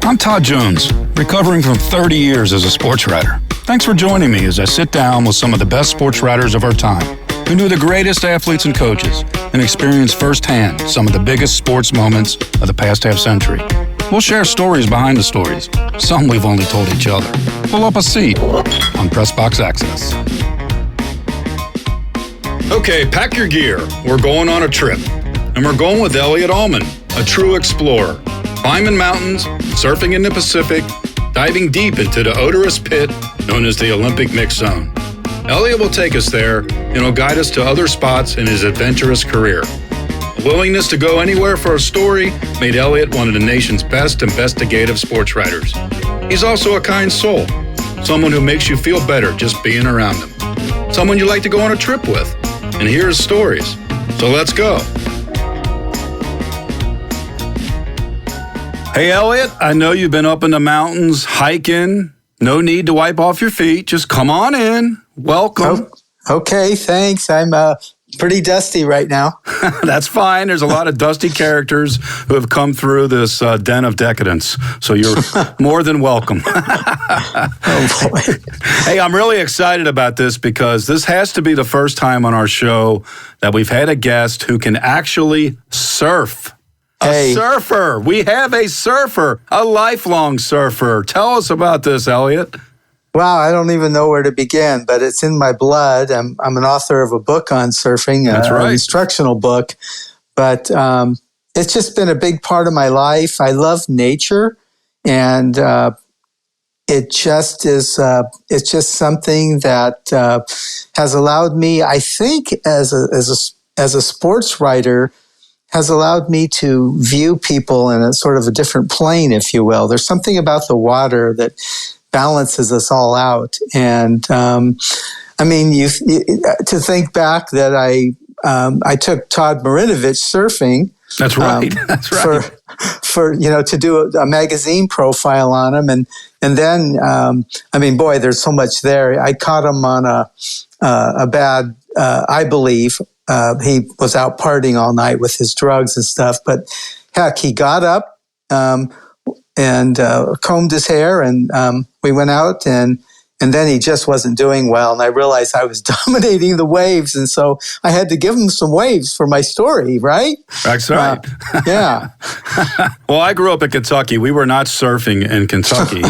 I'm Todd Jones, recovering from 30 years as a sports writer. Thanks for joining me as I sit down with some of the best sports writers of our time, who knew the greatest athletes and coaches and experienced firsthand some of the biggest sports moments of the past half century. We'll share stories behind the stories, some we've only told each other. Pull up a seat on Press Box Access. Okay, pack your gear. We're going on a trip. And we're going with Elliott Almond, a true explorer. Climbing mountains, surfing in the Pacific, diving deep into the odorous pit known as the Olympic Mix Zone. Elliott will take us there and will guide us to other spots in his adventurous career. A willingness to go anywhere for a story made Elliott one of the nation's best investigative sports writers. He's also a kind soul, someone who makes you feel better just being around him. Someone you like to go on a trip with and hear his stories. So let's go. Hey, Elliott, I know you've been up in the mountains hiking. No need to wipe off your feet. Just come on in. Welcome. Oh, okay, thanks. I'm pretty dusty right now. That's fine. There's a lot of dusty characters who have come through this den of decadence. So you're more than welcome. Oh, boy. Hey, I'm really excited about this because this has to be the first time on our show that we've had a guest who can actually surf. A surfer. We have a surfer, a lifelong surfer. Tell us about this, Elliott. Wow, I don't even know where to begin, but it's in my blood. I'm an author of a book on surfing, That's right. An instructional book. But it's just been a big part of my life. I love nature, and it just is. It's just something that has allowed me, I think, as a sports writer, has allowed me to view people in a sort of a different plane, if you will. There's something about the water that balances us all out. And I mean, to think back that I took Todd Marinovich surfing. That's right. That's right. For to do a magazine profile on him, and then I mean, boy, there's so much there. I caught him on a bad, I believe. He was out partying all night with his drugs and stuff, but heck, he got up and combed his hair, and we went out, and then he just wasn't doing well, and I realized I was dominating the waves, and so I had to give him some waves for my story, right? That's right. Yeah. Well, I grew up in Kentucky. We were not surfing in Kentucky.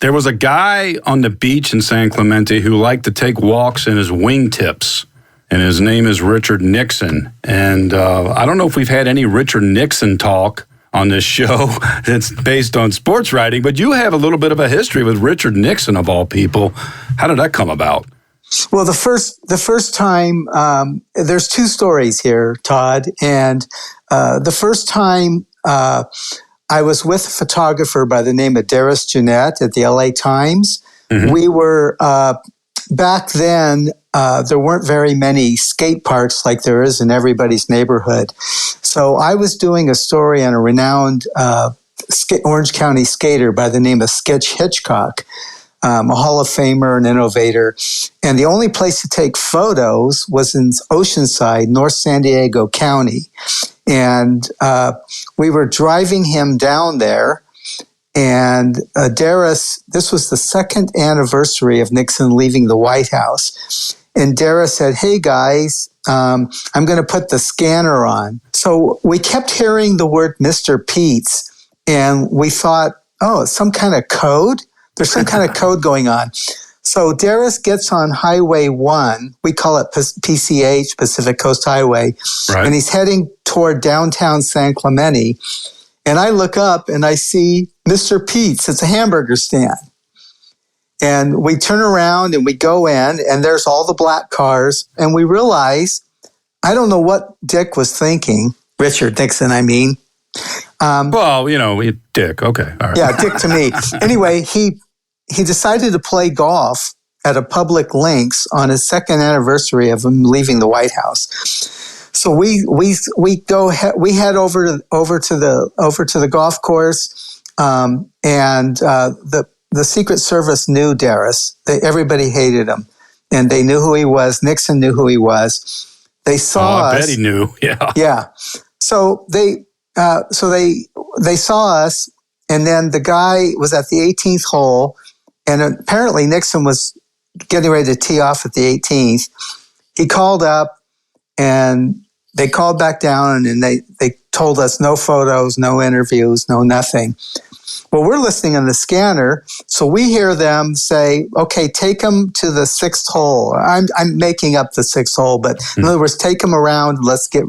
There was a guy on the beach in San Clemente who liked to take walks in his wingtips. And his name is Richard Nixon. And I don't know if we've had any Richard Nixon talk on this show that's based on sports writing, but you have a little bit of a history with Richard Nixon, of all people. How did that come about? Well, the first time, there's two stories here, Todd. And the first time I was with a photographer by the name of Darius Jeanette at the LA Times. Mm-hmm. We were, back then, there weren't very many skate parks like there is in everybody's neighborhood. So I was doing a story on a renowned Orange County skater by the name of Sketch Hitchcock, a Hall of Famer, an innovator. And the only place to take photos was in Oceanside, North San Diego County. And we were driving him down there. And Darius, this was the second anniversary of Nixon leaving the White House. And Darius said, hey, guys, I'm going to put the scanner on. So we kept hearing the word Mr. Pete's, and we thought, oh, it's some kind of code? There's some kind of code going on. So Darius gets on Highway 1. We call it PCH, Pacific Coast Highway. Right. And he's heading toward downtown San Clemente. And I look up and I see Mr. Pete's. It's a hamburger stand. And we turn around and we go in, and there's all the black cars. And we realize, I don't know what Dick was thinking. Richard Nixon, I mean. Well, Dick. Okay. All right. Yeah, Dick to me. Anyway, he decided to play golf at a public links on his second anniversary of him leaving the White House. So we head over to the golf course, and the Secret Service knew Darius. Everybody hated him, and they knew who he was. Nixon knew who he was. They saw us. I bet he knew. Yeah. Yeah. So they saw us, And then the guy was at the 18th hole, and apparently Nixon was getting ready to tee off at the 18th. He called up, and they called back down, and they told us no photos, no interviews, no nothing. Well, we're listening on the scanner, so we hear them say, okay, take him to the 6th hole. I'm making up the 6th hole, but in other words, take him around, let's get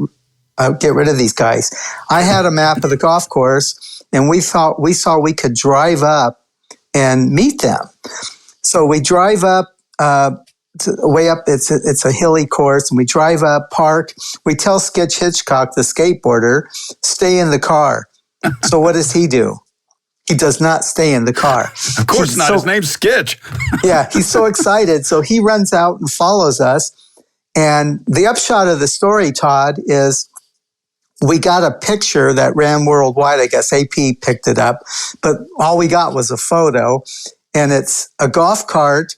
rid of these guys. I had a map of the golf course, and we saw we could drive up and meet them. So we drive up, way up, it's a hilly course, and we drive up, park. We tell Skitch Hitchcock, the skateboarder, stay in the car. So what does he do? He does not stay in the car. Of course not. His name's Skitch. Yeah, he's so excited. So he runs out and follows us. And the upshot of the story, Todd, is we got a picture that ran worldwide. I guess AP picked it up. But all we got was a photo. And it's a golf cart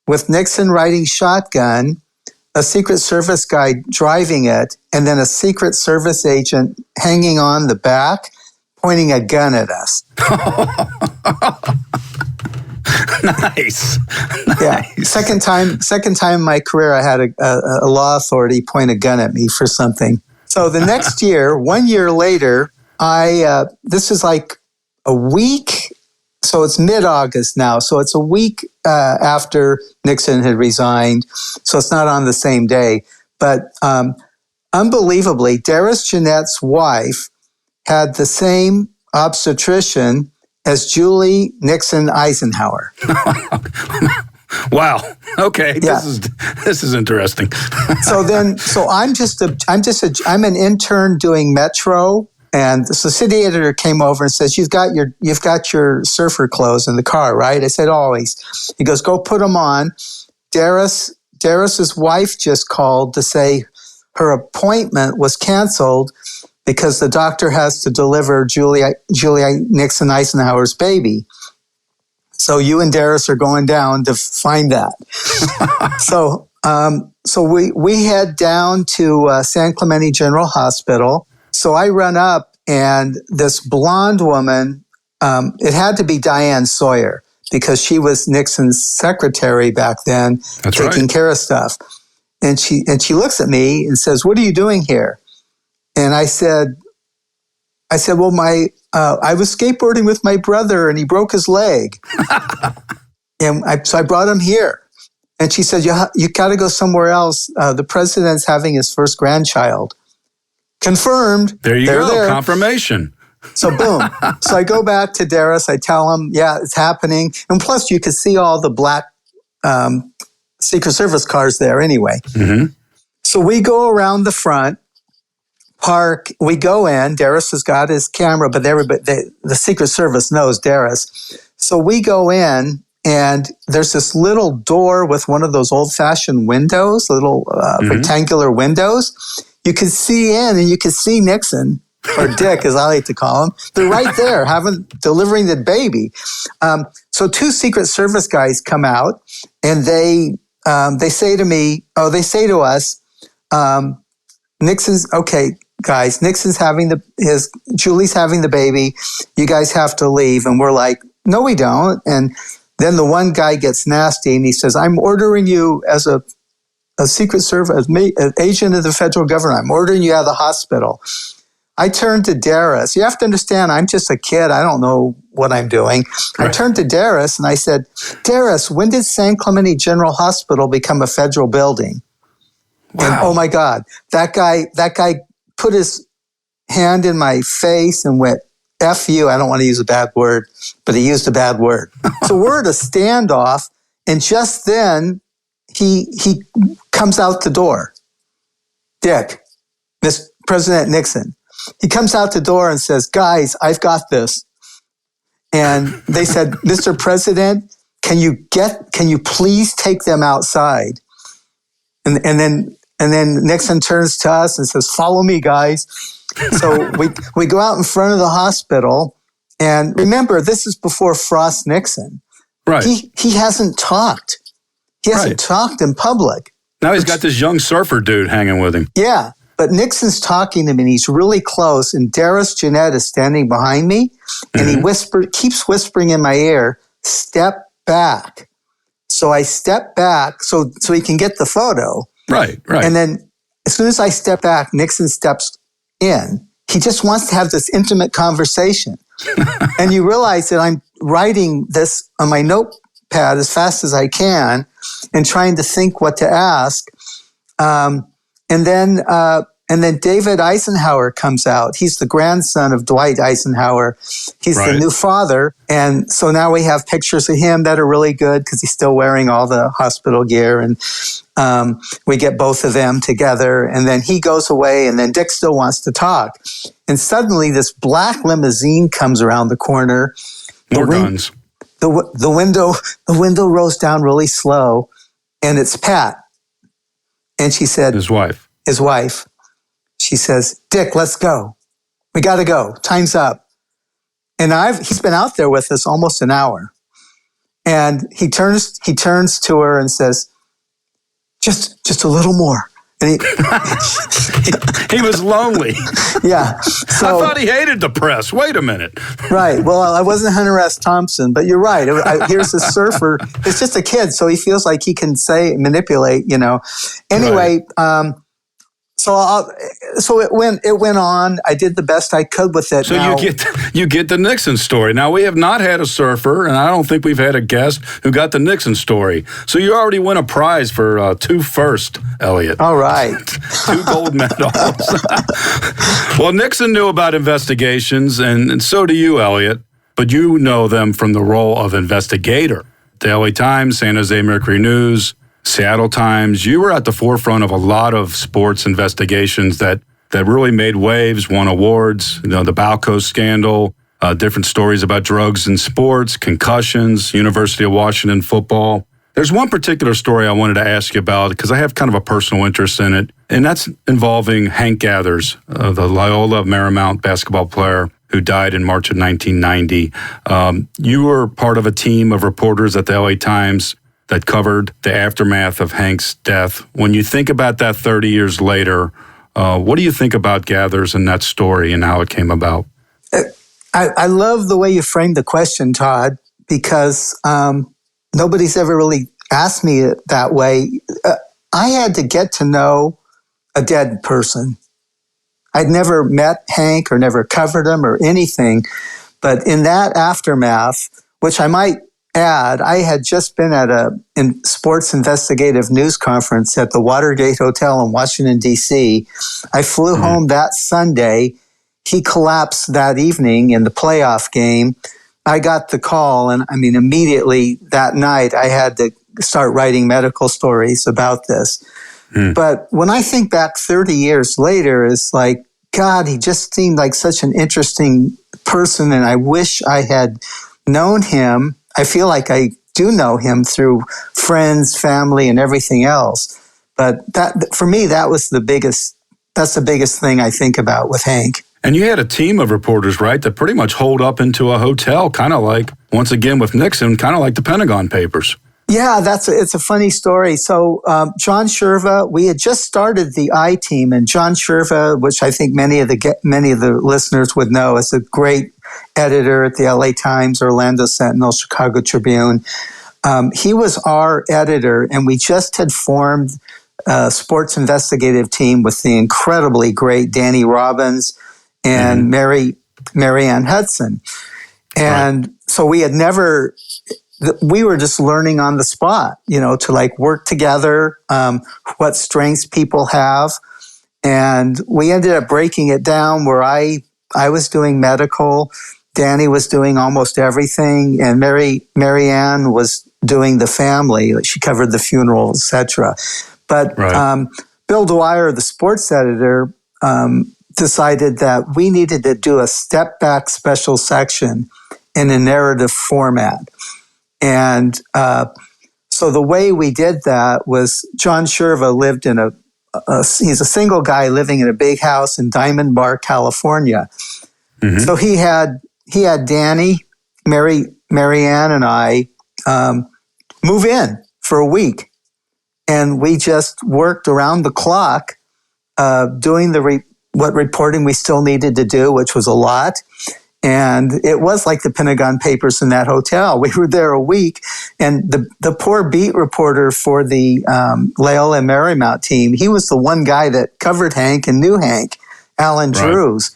with Nixon riding shotgun, a Secret Service guy driving it, and then a Secret Service agent hanging on the back, pointing a gun at us. Nice. Yeah. Second time in my career, I had a law authority point a gun at me for something. So the next year, 1 year later, this is like a week. So it's mid-August now. So it's a week after Nixon had resigned. So it's not on the same day. But unbelievably, Darius Jeanette's wife had the same obstetrician as Julie Nixon Eisenhower. Wow. Okay. Yeah. This is interesting. So I'm an intern doing Metro, and the city editor came over and says, "You've got your surfer clothes in the car, right?" I said, "Always." He goes, "Go put them on." Darius's wife just called to say her appointment was canceled because the doctor has to deliver Julie Nixon Eisenhower's baby. So you and Darius are going down to find that. So we head down to San Clemente General Hospital. So I run up, and this blonde woman, it had to be Diane Sawyer because she was Nixon's secretary back then, taking care of stuff. And she looks at me and says, "What are you doing here?" And I said, "Well, I was skateboarding with my brother, and he broke his leg, so I brought him here." And she said, "You got to go somewhere else. The president's having his first grandchild." Confirmed. There you go. There. Confirmation. So boom. So I go back to Darius. I tell him, "Yeah, it's happening." And plus, you could see all the black Secret Service cars there anyway. Mm-hmm. So we go around the front. Park, we go in. Darius has got his camera, but the Secret Service knows Darius. So we go in, and there's this little door with one of those old-fashioned windows, little rectangular windows. You can see in, and you can see Nixon, or Dick, as I like to call him. They're right there, delivering the baby. So two Secret Service guys come out, and they say to us, "Nixon's okay." Guys, Nixon's Julie's having the baby. You guys have to leave. And we're like, "No, we don't." And then the one guy gets nasty, and he says, "I'm ordering you as a Secret Service, an agent of the federal government. I'm ordering you out of the hospital." I turned to Darius. You have to understand, I'm just a kid. I don't know what I'm doing. Right. I turned to Darius, and I said, "Darius, when did San Clemente General Hospital become a federal building?" Wow. And oh my God, that guy put his hand in my face and went, "F you." I don't want to use a bad word, but he used a bad word. So we're at a standoff, and just then he comes out the door. Dick, Mr. President Nixon. He comes out the door and says, "Guys, I've got this." And they said, "Mr. President, can you please take them outside?" And then Nixon turns to us and says, "Follow me, guys." So we go out in front of the hospital. And remember, this is before Frost Nixon. Right. He hasn't talked. He hasn't talked in public. Now he's got this young surfer dude hanging with him. Yeah. But Nixon's talking to me, and he's really close, and Darius Jeanette is standing behind me, and he keeps whispering in my ear, "Step back." So I step back so he can get the photo. Right. And then as soon as I step back, Nixon steps in. He just wants to have this intimate conversation. And you realize that I'm writing this on my notepad as fast as I can and trying to think what to ask. And then David Eisenhower comes out. He's the grandson of Dwight Eisenhower. He's the new father. And so now we have pictures of him that are really good because he's still wearing all the hospital gear. And we get both of them together. And then he goes away, and then Dick still wants to talk. And suddenly this black limousine comes around the corner. More guns. The window rolls down really slow, and it's Pat. And she said... His wife. She says, "Dick, let's go. We got to go. Time's up." And he's been out there with us almost an hour. And he turns to her and says, just a little more. And he was lonely. Yeah. So, I thought he hated the press. Wait a minute. Right. Well, I wasn't Hunter S. Thompson, but you're right. Here's a surfer. It's just a kid, so he feels like he can manipulate, Anyway, right. So it went on. I did the best I could with it. So you get the Nixon story. Now, we have not had a surfer, and I don't think we've had a guest who got the Nixon story. So you already win a prize for 2 firsts, Elliott. All right. 2 gold medals. Well, Nixon knew about investigations, and so do you, Elliott. But you know them from the role of investigator. The LA Times, San Jose Mercury News, Seattle Times. You were at the forefront of a lot of sports investigations that really made waves, won awards. The Balco scandal, different stories about drugs in sports, concussions, University of Washington football. There's one particular story I wanted to ask you about because I have kind of a personal interest in it, and that's involving Hank Gathers, the Loyola Marymount basketball player who died in March of 1990. You were part of a team of reporters at the LA Times that covered the aftermath of Hank's death. When you think about that 30 years later, what do you think about Gathers and that story and how it came about? I love the way you framed the question, Todd, because nobody's ever really asked me it that way. I had to get to know a dead person. I'd never met Hank or never covered him or anything. But in that aftermath, which I might add, I had just been at a sports investigative news conference at the Watergate Hotel in Washington, D.C. I flew home that Sunday. He collapsed that evening in the playoff game. I got the call, and immediately that night I had to start writing medical stories about this. But when I think back 30 years later, it's like, God, he just seemed like such an interesting person, and I wish I had known him. I feel like I do know him through friends, family, and everything else. But that, for me, that's the biggest thing I think about with Hank. And you had a team of reporters, right, that pretty much holed up into a hotel, kind of like, once again with Nixon, kind of like the Pentagon Papers. Yeah, it's a funny story. So John Sherva, we had just started the I Team, and John Sherva, which I think many of the listeners would know, is a great editor at the LA Times, Orlando Sentinel, Chicago Tribune. He was our editor, and we just had formed a sports investigative team with the incredibly great Danny Robbins and Marianne Hudson. And so we were just learning on the spot, to work together, what strengths people have. And we ended up breaking it down where I was doing medical, Danny was doing almost everything, and Marianne was doing the family. She covered the funeral, etc. But Bill Dwyer, the sports editor, decided that we needed to do a step-back special section in a narrative format. And so the way we did that was John Sherva lived in he's a single guy living in a big house in Diamond Bar, California. So he had Danny, Marianne, and I move in for a week. And we just worked around the clock doing what reporting we still needed to do, which was a lot. And it was like the Pentagon Papers in that hotel. We were there a week, and the poor beat reporter for the Loyola and Marymount team, he was the one guy that covered Hank and knew Hank, Alan Drews.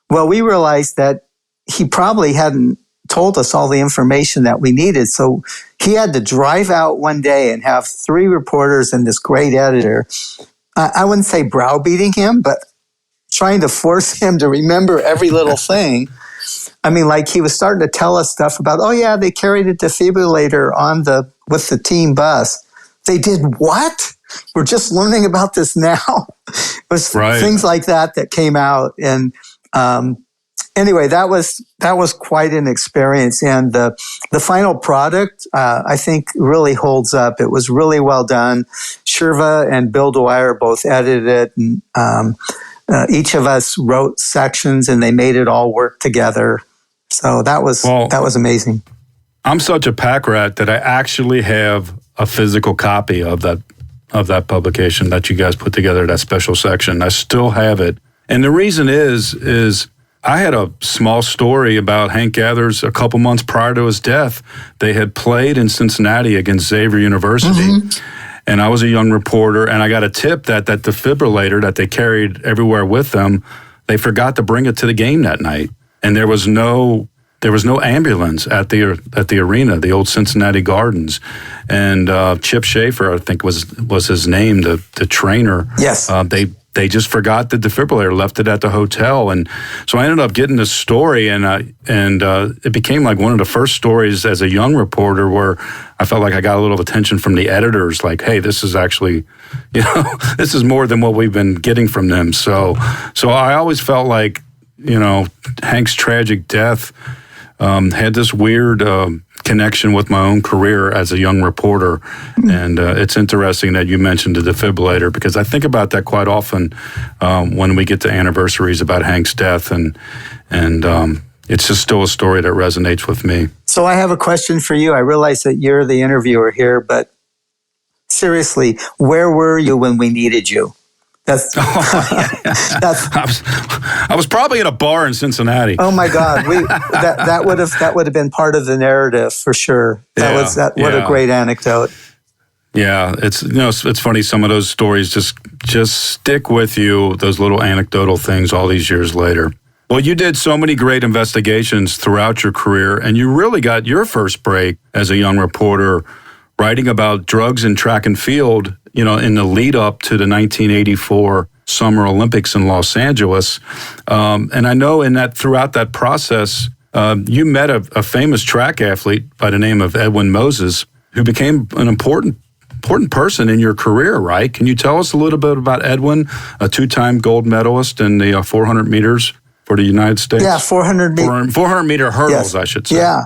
Well, we realized that he probably hadn't told us all the information that we needed. So he had to drive out one day and have 3 reporters and this great editor. I wouldn't say browbeating him, but trying to force him to remember every little thing. I mean, like he was starting to tell us stuff about, oh yeah, they carried a defibrillator with the team bus. They did what? We're just learning about this now. It was things like that came out. And anyway, that was quite an experience. And the final product, I think, really holds up. It was really well done. Shirva and Bill Dwyer both edited it, and each of us wrote sections, and they made it all work together. So that was amazing. I'm such a pack rat that I actually have a physical copy of that publication that you guys put together, that special section. I still have it. And the reason is I had a small story about Hank Gathers a couple months prior to his death. They had played in Cincinnati against Xavier University. Mm-hmm. And I was a young reporter, and I got a tip that defibrillator that they carried everywhere with them, they forgot to bring it to the game that night. And there was no ambulance at the arena, the old Cincinnati Gardens. And Chip Schaefer, I think was his name, the trainer. Yes. They just forgot the defibrillator, left it at the hotel. And so I ended up getting this story, and it became like one of the first stories as a young reporter where I felt like I got a little attention from the editors, like, hey, this is actually, this is more than what we've been getting from them. So I always felt like, Hank's tragic death had this weird connection with my own career as a young reporter. And it's interesting that you mentioned the defibrillator, because I think about that quite often when we get to anniversaries about Hank's death, and it's just still a story that resonates with me. So I have a question for you. I realize that you're the interviewer here, but seriously, where were you when we needed you? I was probably in a bar in Cincinnati. Oh my God, that would have been part of the narrative for sure. What a great anecdote. Yeah, it's funny. Some of those stories just stick with you. Those little anecdotal things all these years later. Well, you did so many great investigations throughout your career, and you really got your first break as a young reporter writing about drugs in track and field, in the lead up to the 1984 Summer Olympics in Los Angeles. And I know throughout that process, you met a famous track athlete by the name of Edwin Moses, who became an important person in your career, right? Can you tell us a little bit about Edwin, a 2-time gold medalist in the 400 meters for the United States? Yeah, 400 meter hurdles, yes. I should say. Yeah.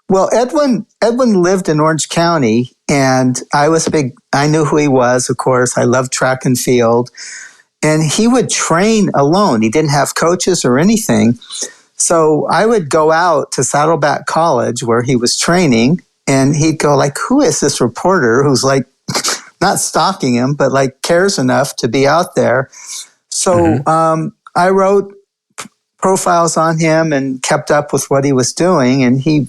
Well, Edwin lived in Orange County, and I knew who he was, of course. I loved track and field, and he would train alone. He didn't have coaches or anything. So I would go out to Saddleback College where he was training, and he'd go like, who is this reporter who's like not stalking him, but like cares enough to be out there? So I wrote profiles on him and kept up with what he was doing, and he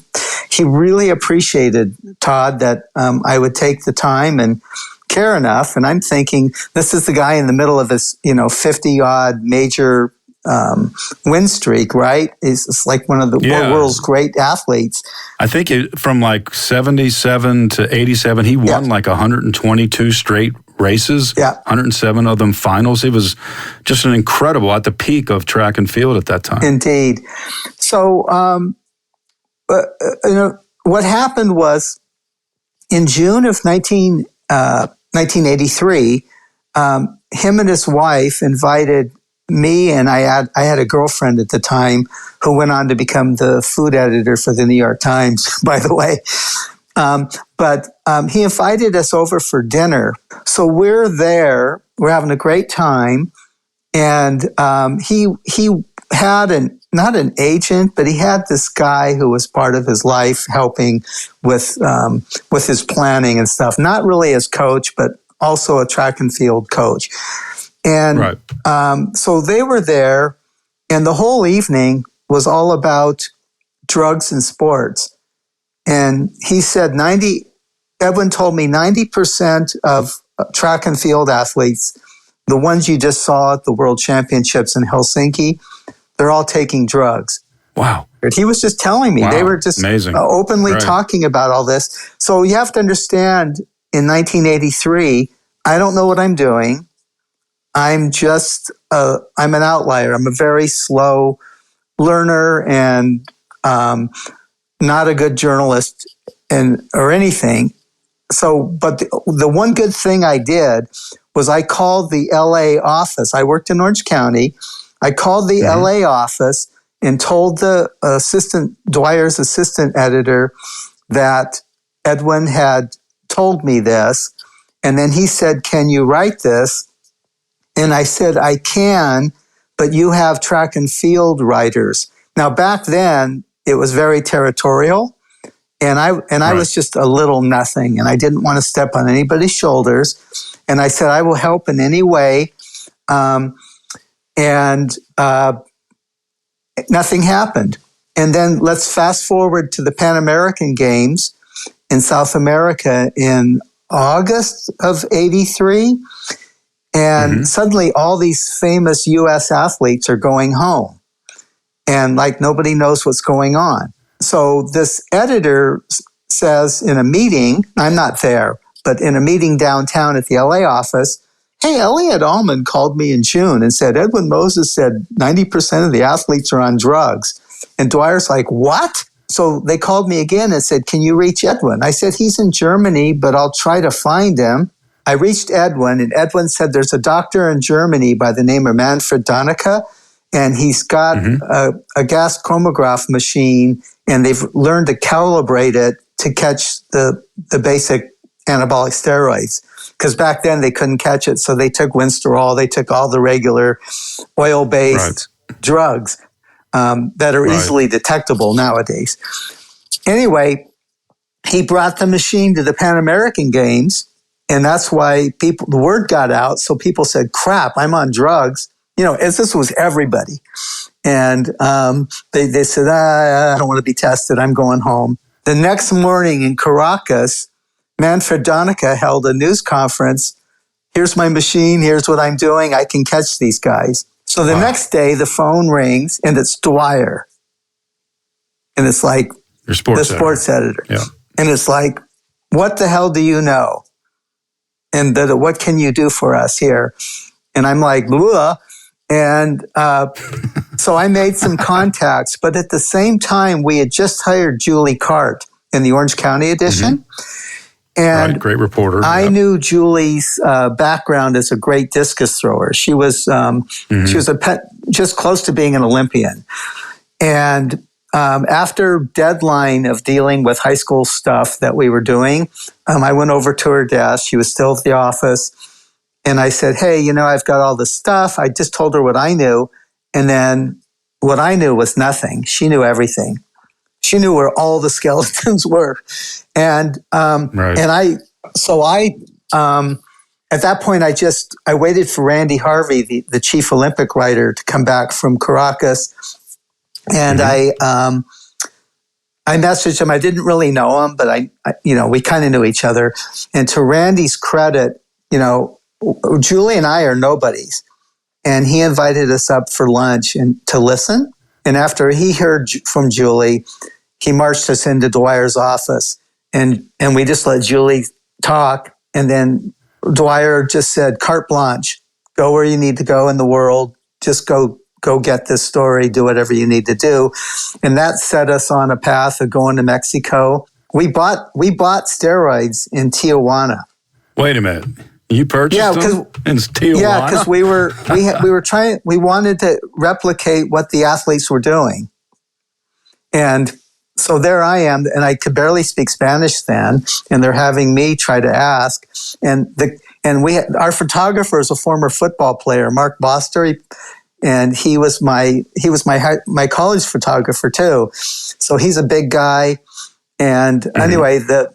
really appreciated, Todd, that I would take the time and care enough. And I'm thinking, this is the guy in the middle of this, 50-odd major win streak, right? It's like one of the world's great athletes. I think from like 77 to 87, he won like 122 straight races, 107 of them finals. He was just an incredible, at the peak of track and field at that time. Indeed. So, what happened was in June of 1983, him and his wife invited me, and I had a girlfriend at the time who went on to become the food editor for the New York Times, by the way. But he invited us over for dinner. So we're there, we're having a great time, and he had not an agent, but he had this guy who was part of his life helping with his planning and stuff. Not really as coach, but also a track and field coach. And Right. So they were there, and the whole evening was all about drugs and sports. And he said Edwin told me 90% of track and field athletes, the ones you just saw at the World Championships in Helsinki, they're all taking drugs. Wow. He was just telling me. Wow. They were just Amazing. Openly Right. talking about all this. So you have to understand, in 1983, I don't know what I'm doing. I'm just, I'm an outlier. I'm a very slow learner and not a good journalist or anything. So, but the one good thing I did was I called the LA office. I worked in Orange County. I called the LA office and told the Dwyer's assistant editor that Edwin had told me this. And then he said, "Can you write this?" And I said, "I can, but you have track and field writers." Now, back then, it was very territorial. And I was just a little nothing, and I didn't want to step on anybody's shoulders. And I said, "I will help in any way." Nothing happened. And then let's fast forward to the Pan American Games in South America in August of '83. And suddenly all these famous U.S. athletes are going home. And like nobody knows what's going on. So this editor says in a meeting, I'm not there, but in a meeting downtown at the LA office, "Hey, Elliott Almond called me in June and said, Edwin Moses said 90% of the athletes are on drugs." And Dwyer's like, "What?" So they called me again and said, "Can you reach Edwin?" I said, "He's in Germany, but I'll try to find him." I reached Edwin, and Edwin said, "There's a doctor in Germany by the name of Manfred Danneke, and he's got a gas chromatograph machine, and they've learned to calibrate it to catch the basic anabolic steroids." Because back then they couldn't catch it, so they took Winstrol, they took all the regular oil-based drugs that are easily detectable nowadays. Anyway, he brought the machine to the Pan American Games, and that's why the word got out. So people said, "Crap, I'm on drugs." As this was everybody. And they said, "I don't want to be tested. I'm going home." The next morning in Caracas, Manfred Danneke held a news conference. "Here's my machine. Here's what I'm doing. I can catch these guys." So the next day, the phone rings, and it's Dwyer. And it's like Your sports editor. Yeah. And it's like, "What the hell do you know? And what can you do for us here?" And I'm like, "Blah." And so I made some contacts. But at the same time, we had just hired Julie Cart in the Orange County edition. And great reporter. I knew Julie's background as a great discus thrower. She was just close to being an Olympian. And after deadline of dealing with high school stuff that we were doing, I went over to her desk. She was still at the office. And I said, "Hey, I've got all this stuff." I just told her what I knew. And then what I knew was nothing. She knew everything. She knew where all the skeletons were. And at that point, I waited for Randy Harvey, the chief Olympic writer, to come back from Caracas. And I messaged him. I didn't really know him, but we kind of knew each other. And to Randy's credit, Julie and I are nobodies. And he invited us up for lunch and to listen. And after he heard from Julie, he marched us into Dwyer's office. And we just let Julie talk. And then Dwyer just said, "Carte blanche, go where you need to go in the world. Just go get this story, do whatever you need to do." And that set us on a path of going to Mexico. We bought steroids in Tijuana. Wait a minute. You purchased them in Tijuana? Yeah, because we wanted to replicate what the athletes were doing. And so there I am, and I could barely speak Spanish then, and they're having me try to ask. And our photographer is a former football player, Mark Boster, and he was my college photographer too. So he's a big guy. And anyway, the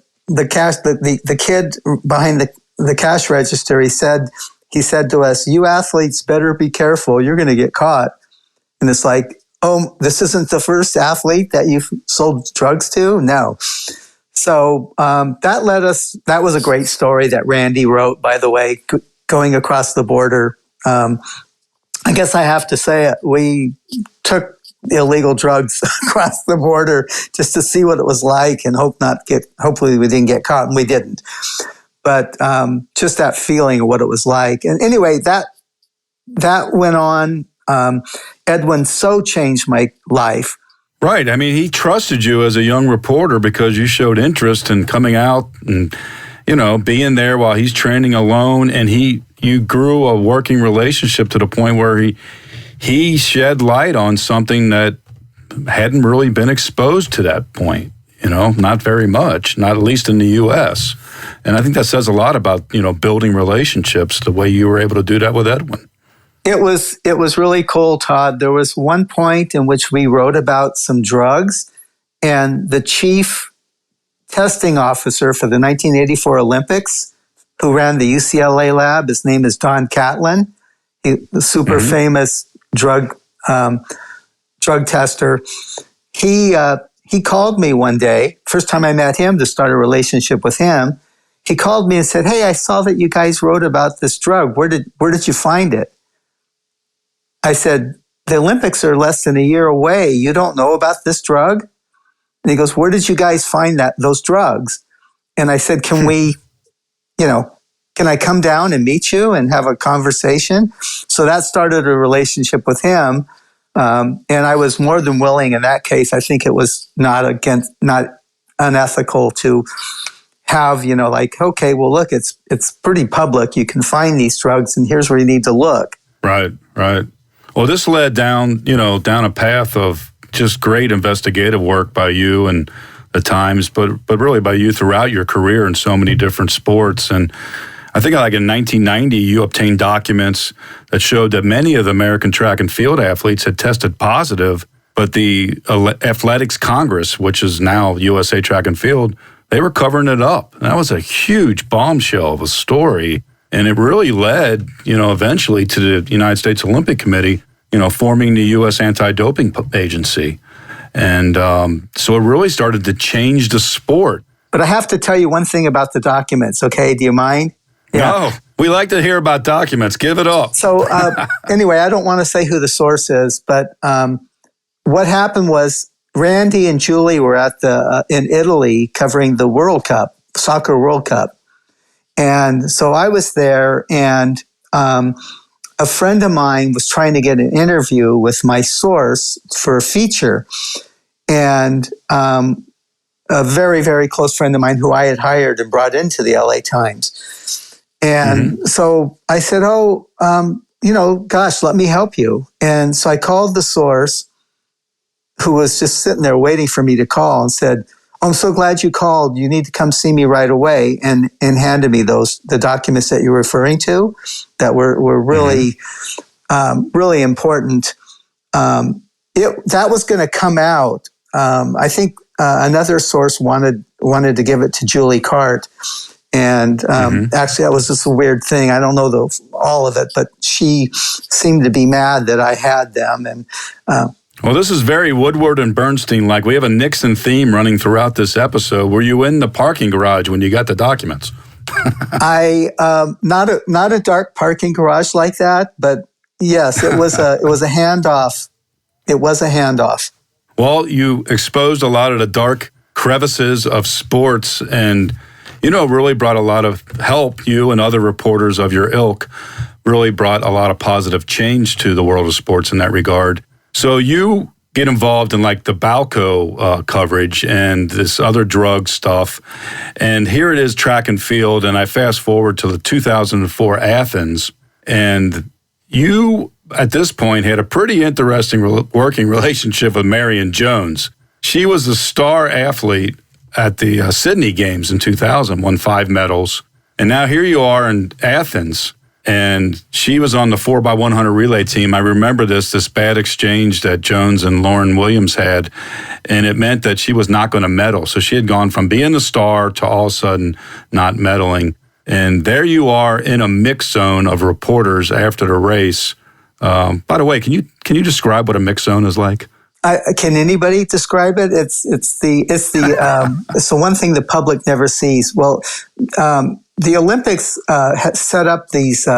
kid behind the cash register, he said he said to us, "You athletes better be careful. You're going to get caught." And it's like, oh, this isn't the first athlete that you've sold drugs to? No. So that was a great story that Randy wrote, by the way, going across the border. I guess I have to say it. We took illegal drugs across the border just to see what it was like and hopefully we didn't get caught, and we didn't. But just that feeling of what it was like. And anyway, that went on. Edwin so changed my life. Right. I mean, he trusted you as a young reporter because you showed interest in coming out and, being there while he's training alone. And you grew a working relationship to the point where he shed light on something that hadn't really been exposed to that point, not very much, not at least in the U.S. And I think that says a lot about, building relationships, the way you were able to do that with Edwin. It was really cool, Todd. There was one point in which we wrote about some drugs, and the chief testing officer for the 1984 Olympics, who ran the UCLA lab, his name is Don Catlin, the super famous drug tester. He called me one day, first time I met him, to start a relationship with him. He called me and said, "Hey, I saw that you guys wrote about this drug. Where did you find it?" I said, "The Olympics are less than a year away. You don't know about this drug?" And he goes, "Where did you guys find those drugs?" And I said, "Can I come down and meet you and have a conversation?" So that started a relationship with him. And I was more than willing in that case. I think it was not unethical to have, okay, well, look, it's pretty public. You can find these drugs and here's where you need to look. Right. Well, this led down a path of just great investigative work by you and the Times, but really by you throughout your career in so many different sports. And I think like in 1990, you obtained documents that showed that many of the American track and field athletes had tested positive, but the Athletics Congress, which is now USA Track and Field, they were covering it up. That was a huge bombshell of a story. And it really led, eventually to the United States Olympic Committee, forming the U.S. Anti-Doping Agency. And so it really started to change the sport. But I have to tell you one thing about the documents, okay? Do you mind? Yeah. No, we like to hear about documents. Give it up. So anyway, I don't want to say who the source is, but what happened was Randy and Julie were in Italy covering the World Cup, Soccer World Cup. And so I was there, and a friend of mine was trying to get an interview with my source for a feature. And a very, very close friend of mine who I had hired and brought into the LA Times. And so I said, gosh, let me help you. And so I called the source, who was just sitting there waiting for me to call, and said, "I'm so glad you called. You need to come see me right away," and handed me the documents that you're referring to that were really, really important. That was going to come out. I think another source wanted to give it to Julie Cart. And actually, that was just a weird thing. I don't know all of it, but she seemed to be mad that I had them. And well, this is very Woodward and Bernstein. Like, we have a Nixon theme running throughout this episode. Were you in the parking garage when you got the documents? Not a dark parking garage like that, but yes, it was a handoff. It was a handoff. Well, you exposed a lot of the dark crevices of sports, and really brought a lot of help. You and other reporters of your ilk really brought a lot of positive change to the world of sports in that regard. So you get involved in like the Balco coverage and this other drug stuff. And here it is, track and field. And I fast forward to the 2004 Athens. And you, at this point, had a pretty interesting working relationship with Marion Jones. She was the star athlete at the Sydney Games in 2000, won 5 medals. And now here you are in Athens, and she was on the 4x100 relay team. I remember this bad exchange that Jones and Lauren Williams had, and it meant that she was not going to medal. So she had gone from being the star to all of a sudden not medaling. And there you are in a mix zone of reporters after the race. By the way, can you describe what a mix zone is like? Can anybody describe it? It's the one thing the public never sees. Well, the Olympics has set up these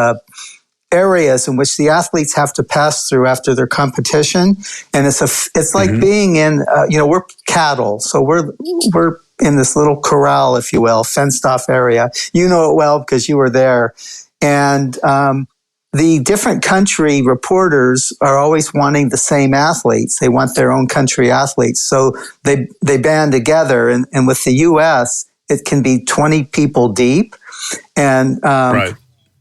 areas in which the athletes have to pass through after their competition, and it's like being in we're cattle, so we're in this little corral, if you will, fenced off area. You know it well because you were there, and the different country reporters are always wanting the same athletes. They want their own country athletes. So they band together. And with the U.S., it can be 20 people deep. And right.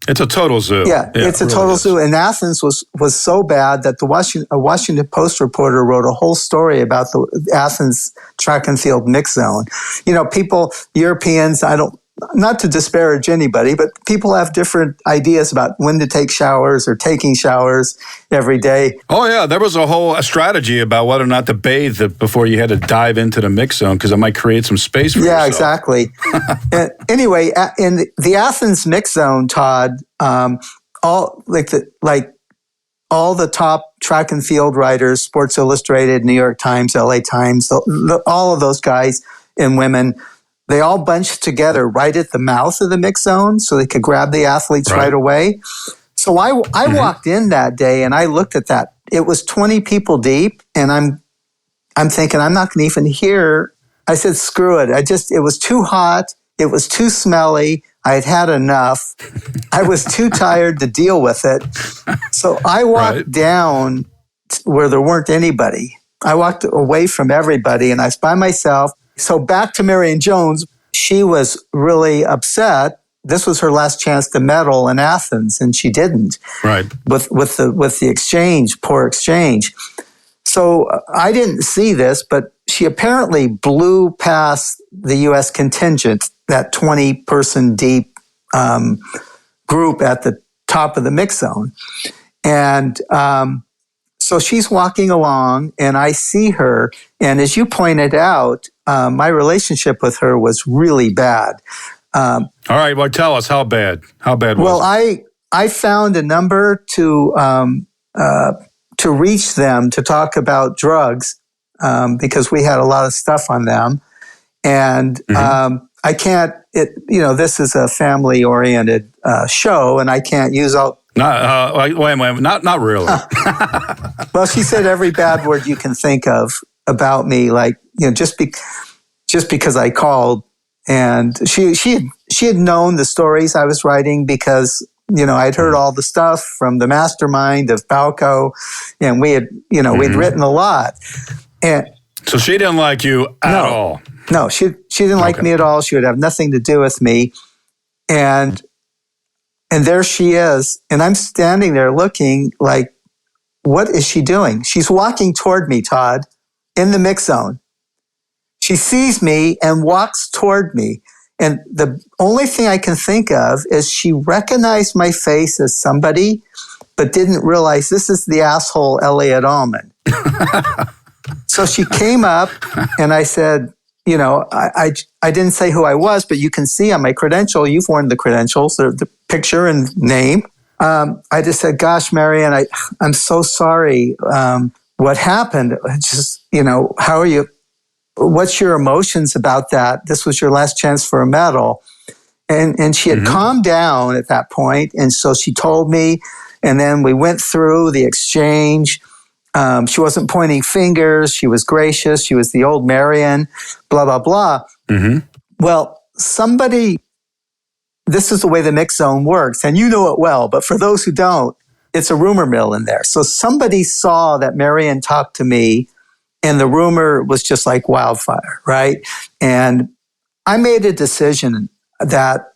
It's a total zoo. Yeah, it's a total zoo. And Athens was so bad that a Washington Post reporter wrote a whole story about the Athens track and field mix zone. Europeans, not to disparage anybody, but people have different ideas about when to take showers or taking showers every day. Oh, yeah. There was a whole strategy about whether or not to bathe before you had to dive into the mix zone because it might create some space for yourself. Yeah, exactly. Anyway, in the Athens mix zone, Todd, all the top track and field writers, Sports Illustrated, New York Times, LA Times, all of those guys and women, they all bunched together right at the mouth of the mix zone so they could grab the athletes right away. So I walked in that day and I looked at that. It was 20 people deep, and I'm thinking I'm not going to even hear. I said, screw it. It was too hot. It was too smelly. I had had enough. I was too tired to deal with it. So I walked down where there weren't anybody. I walked away from everybody and I was by myself. So back to Marion Jones, she was really upset. This was her last chance to medal in Athens, and she didn't. Right. With the exchange, poor exchange. So I didn't see this, but she apparently blew past the U.S. contingent, that 20-person deep group at the top of the mix zone. And so she's walking along, and I see her. And as you pointed out, my relationship with her was really bad. All right, well, tell us how bad. How bad was it? Well, I found a number to reach them to talk about drugs because we had a lot of stuff on them, and I can't. This is a family-oriented show, and I can't use all. Wait, not really. Well, she said every bad word you can think of about me, like just because I called, and she had known the stories I was writing because I'd heard all the stuff from the mastermind of Balco, and we had we'd written a lot, and so she didn't like you at all. No, she didn't like me at all. She would have nothing to do with me, and there she is, and I'm standing there looking like, what is she doing? She's walking toward me, Todd, in the mix zone. She sees me and walks toward me. And the only thing I can think of is she recognized my face as somebody, but didn't realize this is the asshole Elliott Almond. So she came up and I said, I didn't say who I was, but you can see on my credential, you've worn the credentials, the picture and name. I just said, gosh, Marion, I'm so sorry. What happened? Just, how are you? What's your emotions about that? This was your last chance for a medal. And she had calmed down at that point. And so she told me, and then we went through the exchange. She wasn't pointing fingers. She was gracious. She was the old Marion, blah, blah, blah. Well, this is the way the mix zone works. And you know it well, but for those who don't, it's a rumor mill in there. So somebody saw that Marion talked to me, and the rumor was just like wildfire, right? And I made a decision that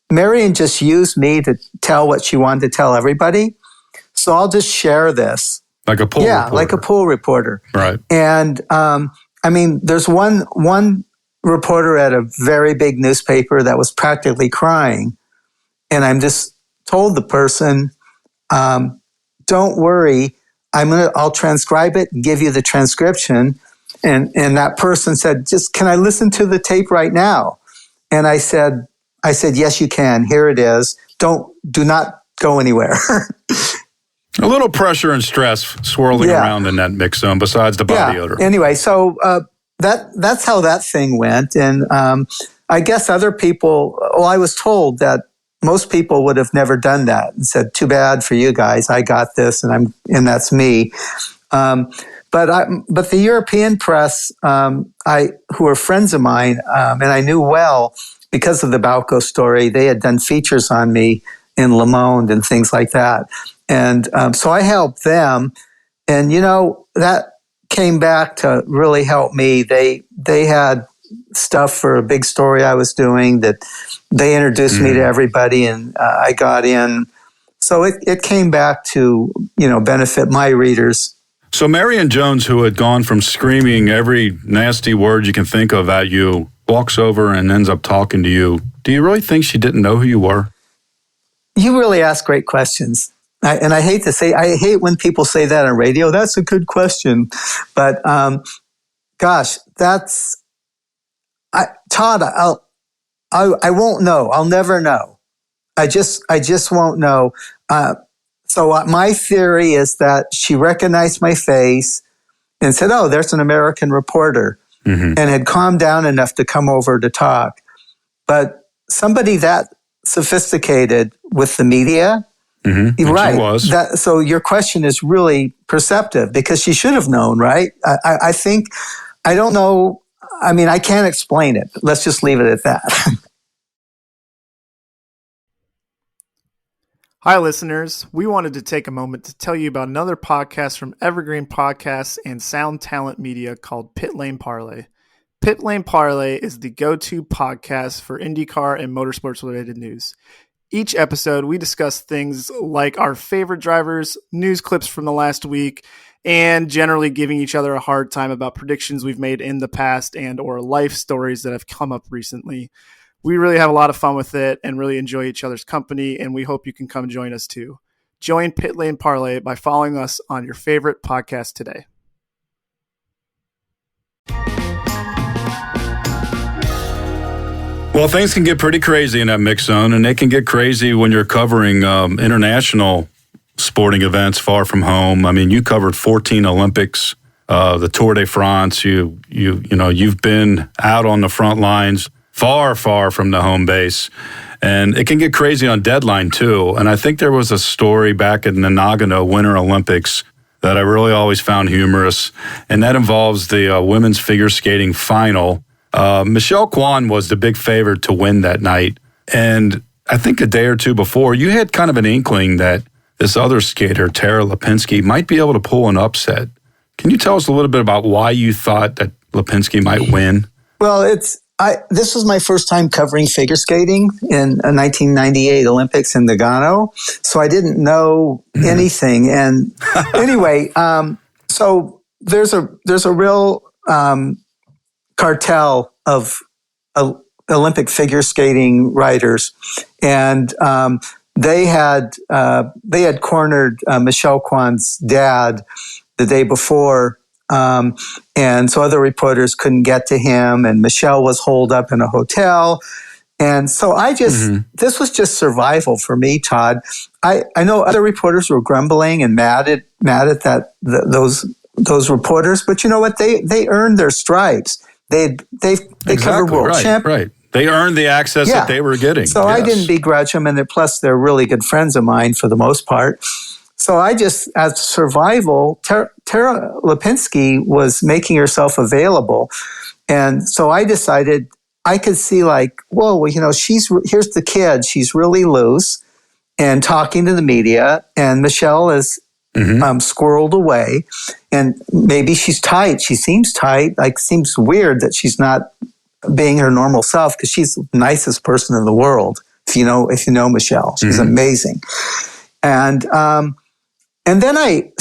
Marion just used me to tell what she wanted to tell everybody. So I'll just share this. Like a pool reporter. Yeah, like a pool reporter. Right. And there's one reporter at a very big newspaper that was practically crying. And I'm just told the person, don't worry, I'll transcribe it and give you the transcription. And that person said, can I listen to the tape right now? And I said, I said, yes, you can. Here it is. Do not go anywhere. A little pressure and stress swirling around in that mix zone besides the body odor. Anyway, so that's how that thing went. And I guess other people, I was told that most people would have never done that and said, too bad for you guys. I got this and that's me. But the European press, who are friends of mine, and I knew well because of the Balco story, they had done features on me in Le Monde and things like that. And so I helped them. And, that came back to really help me. They had stuff for a big story I was doing that they introduced me to everybody, and I got in. So it came back to, benefit my readers. So Marion Jones, who had gone from screaming every nasty word you can think of at you, walks over and ends up talking to you. Do you really think she didn't know who you were? You really ask great questions. I hate when people say that on radio. That's a good question. But, gosh, Todd, I won't know. I'll never know. I just won't know. So my theory is that she recognized my face and said, oh, there's an American reporter, and had calmed down enough to come over to talk. But somebody that sophisticated with the media, right? She was. So your question is really perceptive because she should have known, right? I think, I don't know. I mean, I can't explain it. Let's just leave it at that. Hi, listeners. We wanted to take a moment to tell you about another podcast from Evergreen Podcasts and Sound Talent Media called Pit Lane Parlay. Pit Lane Parlay is the go-to podcast for IndyCar and motorsports-related news. Each episode, we discuss things like our favorite drivers, news clips from the last week, and generally giving each other a hard time about predictions we've made in the past and or life stories that have come up recently. We really have a lot of fun with it and really enjoy each other's company, and we hope you can come join us too. Join Pit Lane Parlay by following us on your favorite podcast today. Well, things can get pretty crazy in that mix zone, and they can get crazy when you're covering international sporting events far from home. I mean, you covered 14 Olympics, the Tour de France. You've been out on the front lines, far from the home base. And it can get crazy on deadline, too. And I think there was a story back in the Nagano Winter Olympics that I really always found humorous, and that involves the women's figure skating final. Michelle Kwan was the big favorite to win that night. And I think a day or two before, you had kind of an inkling that this other skater, Tara Lipinski, might be able to pull an upset. Can you tell us a little bit about why you thought that Lipinski might win? Well, this was my first time covering figure skating in 1998 Olympics in Nagano, so I didn't know anything. And anyway, so there's a real cartel of Olympic figure skating writers, and they had cornered Michelle Kwan's dad the day before. And so other reporters couldn't get to him, and Michelle was holed up in a hotel. And so this was just survival for me, Todd. I know other reporters were grumbling and mad at those reporters, but you know what? They earned their stripes. They covered world champ. Right. They earned the access that they were getting. So yes. I didn't begrudge them, and plus they're really good friends of mine for the most part. So I just, as survival, Tara Lipinski was making herself available. And so I decided I could see here's the kid. She's really loose and talking to the media, and Michelle is squirreled away. And maybe she's tight. She seems tight. Seems weird that she's not being her normal self, because she's the nicest person in the world. If you know Michelle, she's amazing. And then I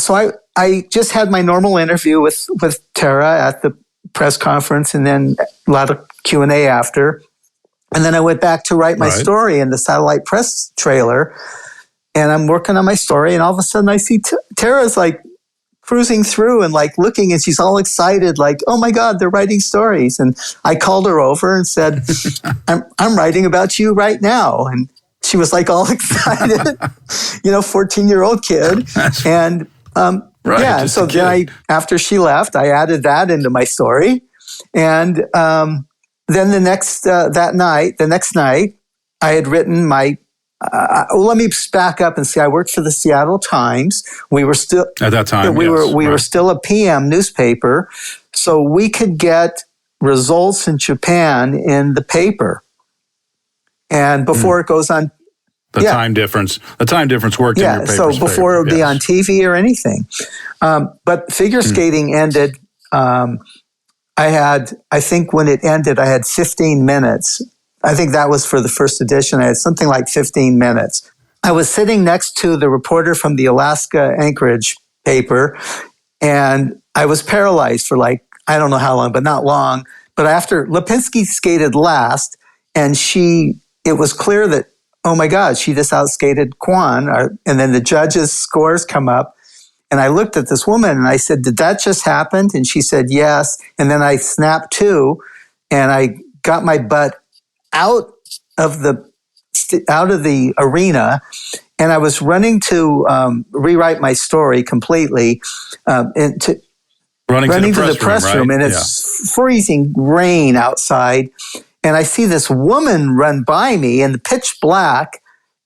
just had my normal interview with Tara at the press conference, and then a lot of Q&A after. And then I went back to write my story in the satellite press trailer, and I'm working on my story, and all of a sudden I see Tara's cruising through and like looking, and she's all excited, like, oh my God, they're writing stories. And I called her over and said, I'm writing about you right now. And she was like all excited, 14-year-old kid. And Right, yeah, so then after she left, I added that into my story. And then the next night, I had written my, let me back up and say I worked for the Seattle Times. We were still, at that time, we were still a PM newspaper. So we could get results in Japan in the paper. And before it goes on, the time difference worked in your paper's so before it would be on TV or anything. But figure skating ended. I think when it ended, I had 15 minutes. I think that was for the first edition. I had something like 15 minutes. I was sitting next to the reporter from the Alaska Anchorage paper, and I was paralyzed for like, I don't know how long, but not long. But after Lipinski skated last, and it was clear that, oh my God, she just outskated Kwan. And then the judges' scores come up. And I looked at this woman and I said, did that just happen? And she said, yes. And then I snapped to, and I got my butt out of the arena. And I was running to rewrite my story completely, running to the press room. Right? And it's freezing rain outside. And I see this woman run by me in the pitch black.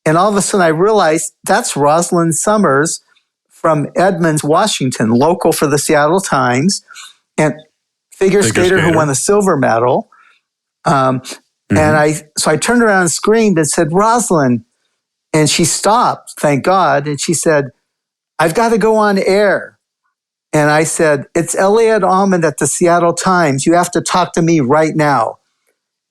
And all of a sudden I realized that's Rosalind Summers from Edmonds, Washington, local for the Seattle Times, and figure skater who won the silver medal. And I turned around and screamed and said, Rosalind. And she stopped, thank God. And she said, I've got to go on air. And I said, it's Elliott Almond at the Seattle Times. You have to talk to me right now.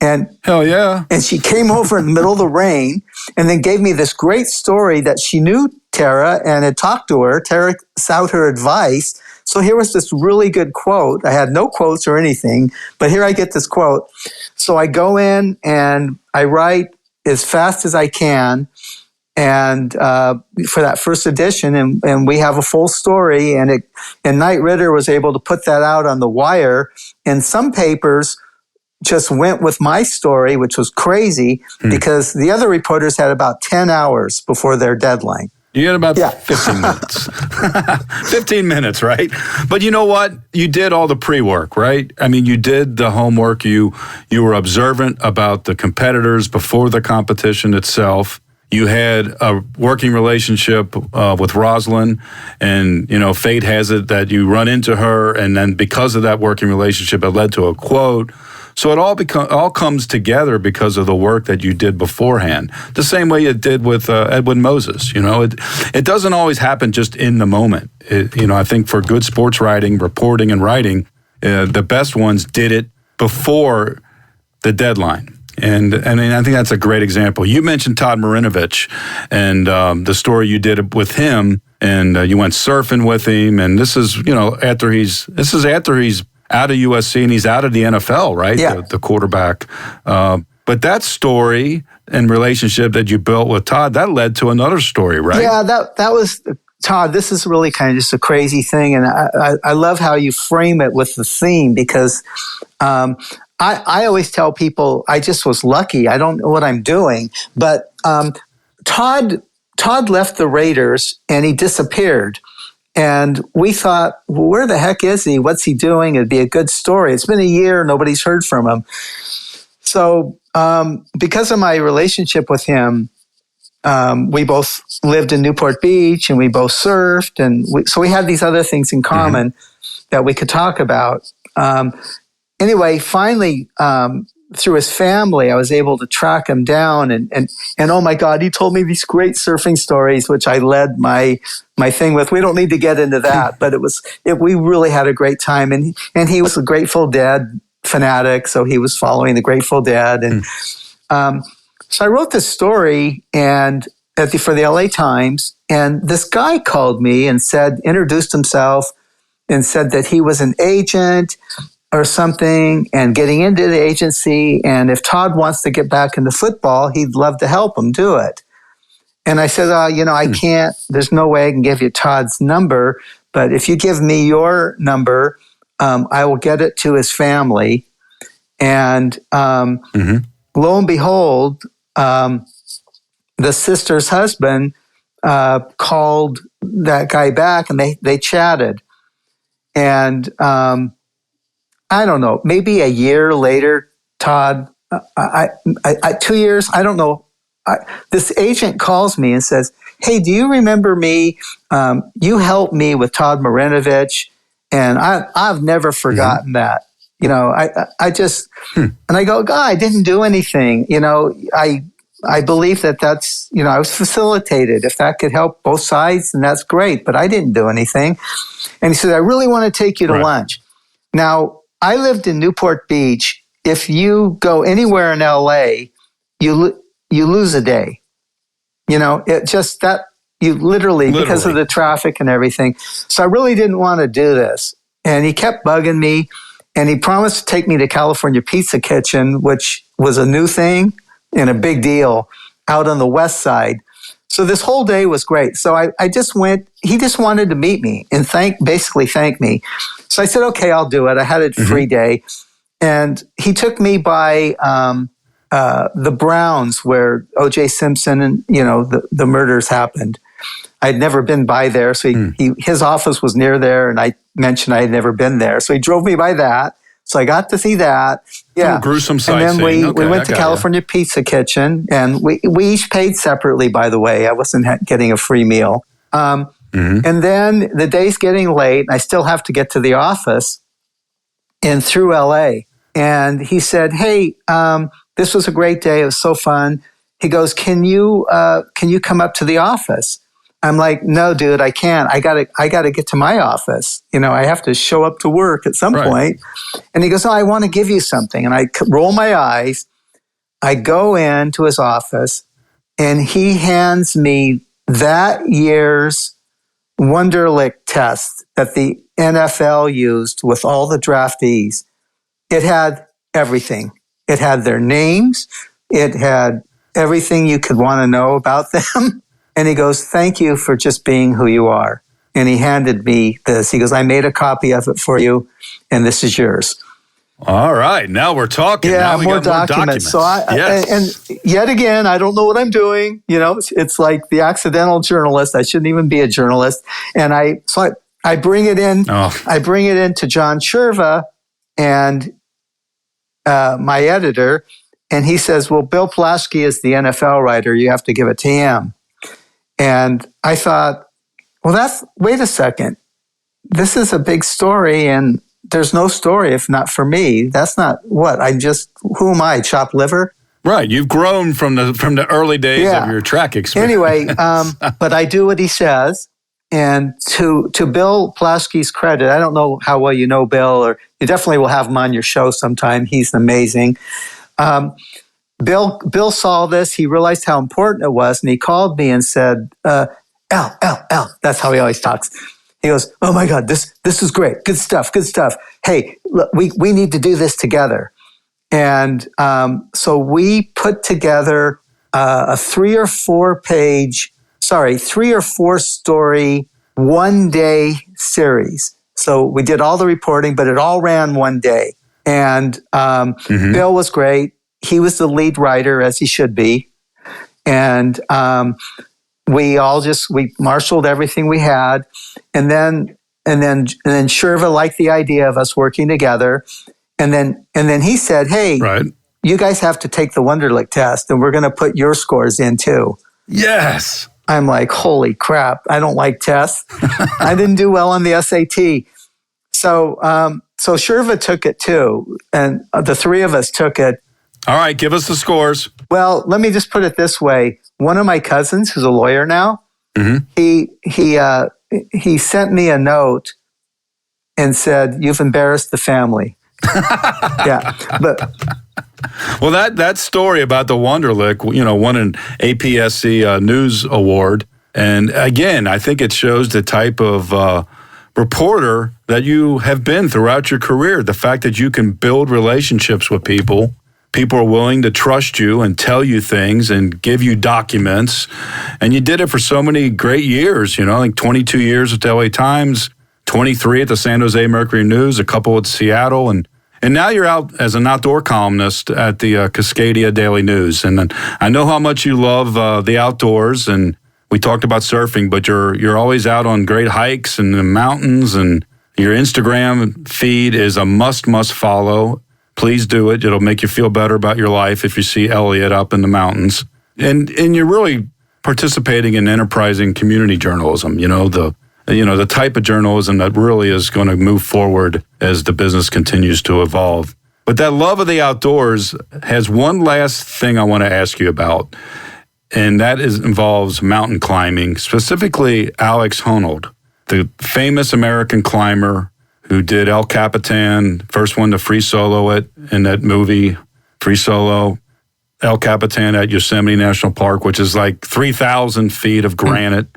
And hell yeah. And she came over in the middle of the rain and then gave me this great story that she knew Tara and had talked to her. Tara sought her advice. So here was this really good quote. I had no quotes or anything, but here I get this quote. So I go in and I write as fast as I can, and for that first edition, and we have a full story, and Knight Ridder was able to put that out on the wire, and some papers just went with my story, which was crazy because the other reporters had about 10 hours before their deadline. You had about 15 minutes. 15 minutes, right? But you know what? You did all the pre-work, right? I mean, you did the homework. You were observant about the competitors before the competition itself. You had a working relationship with Rosalind, and, fate has it that you run into her, and then because of that working relationship, it led to a quote. So it all comes together because of the work that you did beforehand. The same way you did with Edwin Moses. It doesn't always happen just in the moment. I think for good sports writing, reporting, and writing, the best ones did it before the deadline. And I mean, I think that's a great example. You mentioned Todd Marinovich and the story you did with him, and you went surfing with him. And this is after he's out of USC and he's out of the NFL, right? Yeah. The quarterback. But that story and relationship that you built with Todd, that led to another story, right? Yeah, that was, Todd, this is really kind of just a crazy thing. And I love how you frame it with the theme, because I always tell people I just was lucky. I don't know what I'm doing. But Todd left the Raiders and he disappeared. And we thought, well, where the heck is he? What's he doing? It'd be a good story. It's been a year. Nobody's heard from him. So because of my relationship with him, we both lived in Newport Beach and we both surfed. And so we had these other things in common that we could talk about. Anyway, finally, through his family, I was able to track him down, and oh my God, he told me these great surfing stories, which I led my thing with. We don't need to get into that, but we really had a great time, and he was a Grateful Dead fanatic, so he was following the Grateful Dead, and so I wrote this story for the LA Times, and this guy called me and introduced himself, and said that he was an agent or something and getting into the agency. And if Todd wants to get back into football, he'd love to help him do it. And I said, I can't, there's no way I can give you Todd's number, but if you give me your number, I will get it to his family. And lo and behold, the sister's husband called that guy back, and they chatted. And I don't know, maybe a year later, Todd, 2 years, I don't know. This agent calls me and says, "Hey, do you remember me? You helped me with Todd Marinovich, and I've never forgotten that. You know, I just," and I go, "God, I didn't do anything. You know, I believe that's, you know, I was facilitated. If that could help both sides, then that's great, but I didn't do anything." And he said, "I really want to take you to lunch." Now, I lived in Newport Beach. If you go anywhere in LA, you lose a day. You know, it just that you literally, because of the traffic and everything. So I really didn't want to do this. And he kept bugging me, and he promised to take me to California Pizza Kitchen, which was a new thing and a big deal out on the west side. So this whole day was great. So I just went, he just wanted to meet me and basically thank me. So I said, okay, I'll do it. I had a free day. And he took me by the Browns where O.J. Simpson and, you know, the murders happened. I'd never been by there. So his office was near there, and I mentioned I had never been there. So he drove me by that. So I got to see that. Yeah. Gruesome sightseeing. And then we went to California Pizza Kitchen, and we each paid separately, by the way. I wasn't getting a free meal. And then the day's getting late, and I still have to get to the office and through LA. And he said, "Hey, this was a great day. It was so fun." He goes, "Can you come up to the office?" I'm like, "No, dude, I can't. I gotta get to my office. You know, I have to show up to work at some point." And he goes, "Oh, I want to give you something." And I roll my eyes. I go into his office, and he hands me that year's Wonderlic test that the NFL used with all the draftees. It had everything. It had their names. It had everything you could want to know about them. And he goes, "Thank you for just being who you are." And he handed me this. He goes, "I made a copy of it for you, and this is yours." All right. Now we're talking. Yeah, now we more got documents. So yes. and yet again, I don't know what I'm doing. You know, it's like the accidental journalist. I shouldn't even be a journalist. And I bring it in. I bring it in to John Sherva and my editor, and he says, "Well, Bill Plaschke is the NFL writer. You have to give it to him." And I thought, well, wait a second. This is a big story, and there's no story if not for me. That's not who am I, chopped liver? Right. You've grown from the early days of your track experience. Anyway, but I do what he says. And to Bill Plaschke's credit, I don't know how well you know Bill, or you definitely will have him on your show sometime. He's amazing. Bill saw this. He realized how important it was, and he called me and said, L, that's how he always talks. He goes, "Oh my God, this is great. Good stuff. Hey, look, we need to do this together." And so we put together a 3 or 4 story, 1-day series. So we did all the reporting, but it all ran one day. And Bill was great. He was the lead writer, as he should be. And we marshaled everything we had. And then Sherva liked the idea of us working together. And then he said, "Hey, you guys have to take the Wonderlic test, and we're going to put your scores in too." Yes. I'm like, holy crap, I don't like tests. I didn't do well on the SAT. So Sherva took it too, and the three of us took it. All right, give us the scores. Well, let me just put it this way. One of my cousins, who's a lawyer now, he sent me a note and said, "You've embarrassed the family." Yeah, but well, that story about the Wonderlic, won an APSC News Award, and again, I think it shows the type of reporter that you have been throughout your career. The fact that you can build relationships with people. People are willing to trust you and tell you things and give you documents. And you did it for so many great years, I think 22 years at the LA Times. 23 at the San Jose Mercury News, a couple at Seattle, and now you're out as an outdoor columnist at the Cascadia Daily News. And I know how much you love the outdoors, and we talked about surfing, but you're always out on great hikes and the mountains, and your Instagram feed is a must follow. Please do it. It'll make you feel better about your life if you see Elliott up in the mountains. And you're really participating in enterprising community journalism, the type of journalism that really is going to move forward as the business continues to evolve. But that love of the outdoors has one last thing I want to ask you about, and that involves mountain climbing, specifically Alex Honnold, the famous American climber who did El Capitan, first one to free solo it in that movie, Free Solo. El Capitan at Yosemite National Park, which is like 3,000 feet of granite.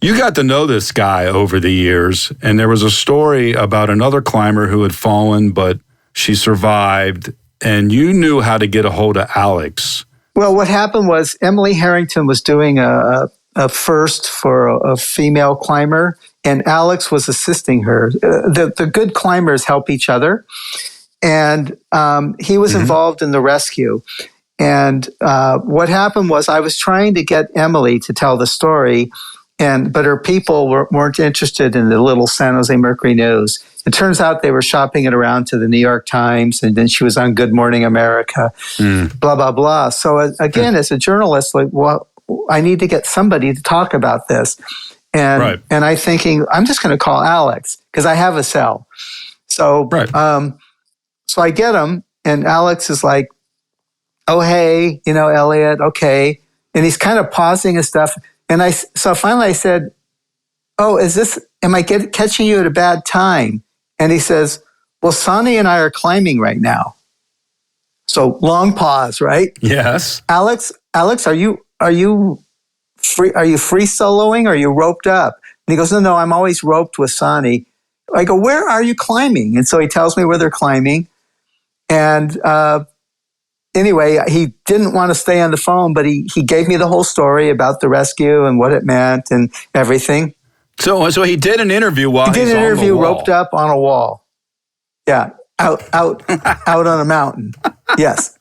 You got to know this guy over the years, and there was a story about another climber who had fallen, but she survived, and you knew how to get a hold of Alex. Well, what happened was Emily Harrington was doing a first for a female climber, and Alex was assisting her. The good climbers help each other, and he was involved in the rescue. And what happened was I was trying to get Emily to tell the story, but her people weren't interested in the little San Jose Mercury News. It turns out they were shopping it around to the New York Times, and then she was on Good Morning America, blah, blah, blah. So again, as a journalist, I need to get somebody to talk about this. And I'm thinking, I'm just going to call Alex because I have a cell. So, so I get him, and Alex is like, oh, hey, Elliott, okay. And he's kind of pausing and stuff. And so finally I said, oh, am I catching you at a bad time? And he says, well, Sonny and I are climbing right now. So long pause, right? Yes. Alex, are you free soloing or are you roped up? And he goes, no, I'm always roped with Sonny. I go, where are you climbing? And so he tells me where they're climbing. And, anyway, he didn't want to stay on the phone, but he gave me the whole story about the rescue and what it meant and everything. So he did an interview while he's on the wall. He did an interview roped up on a wall. Yeah, out on a mountain. Yes.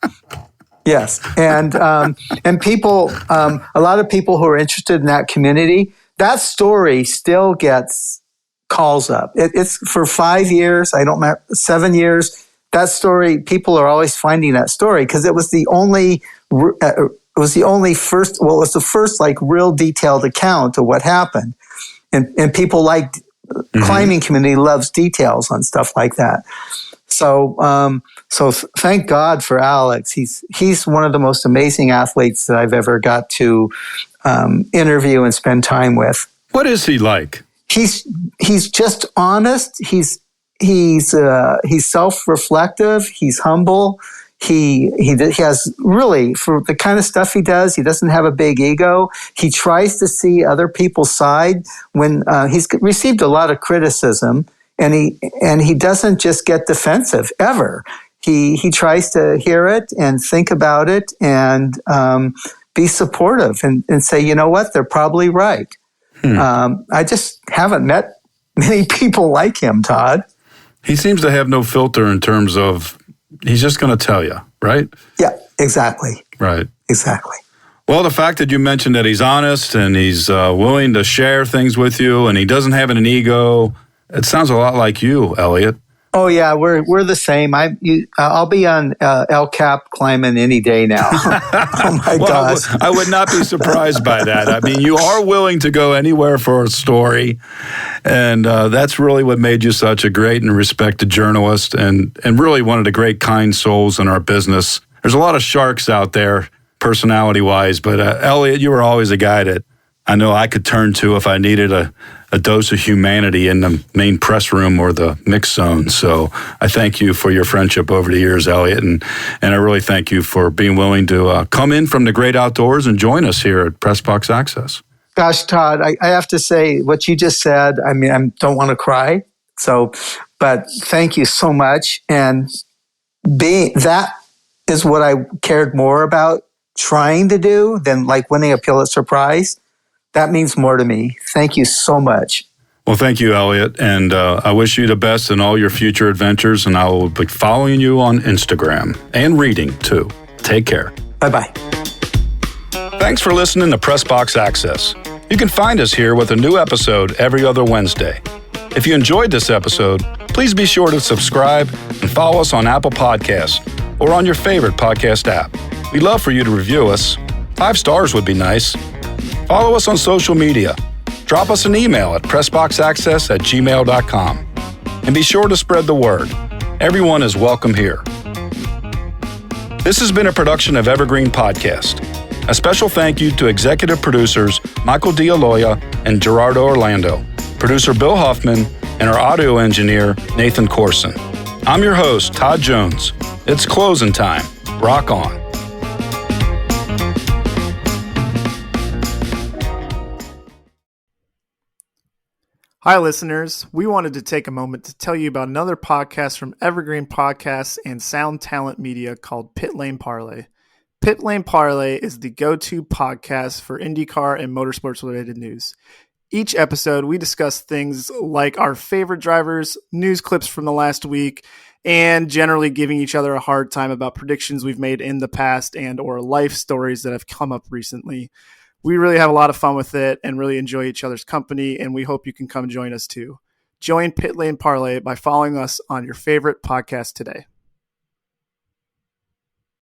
And people, a lot of people who are interested in that community, that story still gets calls up. It's for 5 years, 7 years. That story, people are always finding that story because it was the first like real detailed account of what happened. And people like climbing community loves details on stuff like that. So thank God for Alex. He's one of the most amazing athletes that I've ever got to interview and spend time with. What is he like? He's just honest. He's self-reflective. He's humble. He has really, for the kind of stuff he does, he doesn't have a big ego. He tries to see other people's side when he's received a lot of criticism, and he doesn't just get defensive ever. He tries to hear it and think about it and be supportive and say, you know what, they're probably right. I just haven't met many people like him, Todd. He seems to have no filter in terms of, he's just going to tell you, right? Yeah, exactly. Right. Exactly. Well, the fact that you mentioned that he's honest and he's willing to share things with you and he doesn't have an ego, it sounds a lot like you, Elliott. Oh yeah, we're the same. I'll be on El Cap climbing any day now. Oh my gosh! I would not be surprised by that. I mean, you are willing to go anywhere for a story, and that's really what made you such a great and respected journalist, and really one of the great kind souls in our business. There's a lot of sharks out there, personality-wise, but Elliott, you were always a guy that I know I could turn to if I needed a dose of humanity in the main press room or the mix zone. So I thank you for your friendship over the years, Elliott, and I really thank you for being willing to come in from the great outdoors and join us here at Press Box Access. Gosh, Todd, I have to say what you just said, I mean, I don't want to cry. But thank you so much. And that is what I cared more about trying to do than like winning a Pulitzer Prize. That means more to me. Thank you so much. Well, thank you, Elliott, and I wish you the best in all your future adventures, and I will be following you on Instagram and reading, too. Take care. Bye-bye. Thanks for listening to Pressbox Access. You can find us here with a new episode every other Wednesday. If you enjoyed this episode, please be sure to subscribe and follow us on Apple Podcasts or on your favorite podcast app. We'd love for you to review us. 5 stars would be nice. Follow us on social media. Drop us an email at pressboxaccess@gmail.com. And be sure to spread the word. Everyone is welcome here. This has been a production of Evergreen Podcast. A special thank you to executive producers Michael D'Aloia and Gerardo Orlando, producer Bill Huffman, and our audio engineer Nathan Corson. I'm your host, Todd Jones. It's closing time. Rock on. Hi, listeners. We wanted to take a moment to tell you about another podcast from Evergreen Podcasts and Sound Talent Media called Pit Lane Parlay. Pit Lane Parlay is the go-to podcast for IndyCar and motorsports-related news. Each episode, we discuss things like our favorite drivers, news clips from the last week, and generally giving each other a hard time about predictions we've made in the past and or life stories that have come up recently. We really have a lot of fun with it and really enjoy each other's company, and we hope you can come join us too. Join Pit Lane Parlay by following us on your favorite podcast today.